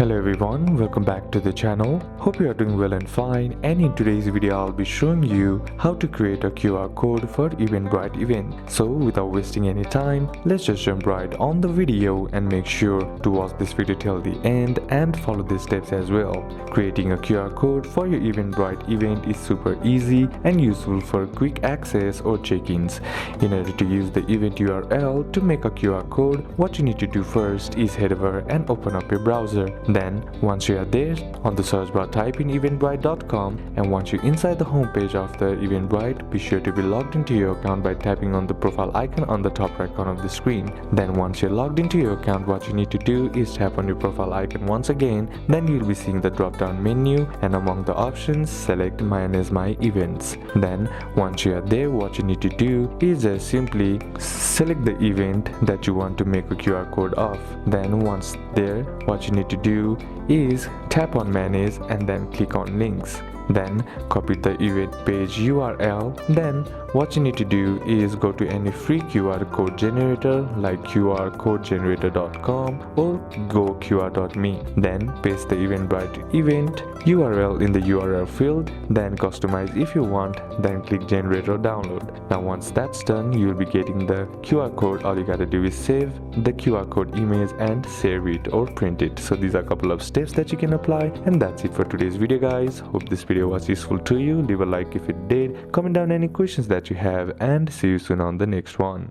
Hello everyone, welcome back to the channel. Hope you are doing well and fine, and in today's video I'll be showing you how to create a QR code for Eventbrite event. So without wasting any time, let's just jump right on the video and make sure to watch this video till the end and follow the steps as well. Creating a QR code for your Eventbrite event is super easy and useful for quick access or check-ins. In order to use the event URL to make a QR code, what you need to do first is head over and open up your browser. Then once you are there, on the search bar type in eventbrite.com, and once you're inside the homepage of the Eventbrite, be sure to be logged into your account by tapping on the profile icon on the top right corner of the screen. Then once you're logged into your account, what you need to do is tap on your profile icon once again. Then you'll be seeing the drop down menu, and among the options select manage my events. Then once you are there, what you need to do is just simply select the event that you want to make a QR code of. Then once there, what you need to do is tap on manage and then click on links. Then copy the event page URL. Then what you need to do is go to any free QR code generator like qrcodegenerator.com or goqr.me. Then paste the Eventbrite event URL in the URL field, then customize if you want, then click generate or download. Now once that's done, you'll be getting the QR code. All you gotta do is save the QR code image and save it or print it. So these are a couple of steps that you can apply, and that's it for today's video guys. Hope this video was useful to you. Leave a like if it did, comment down any questions that you have, and see you soon on the next one.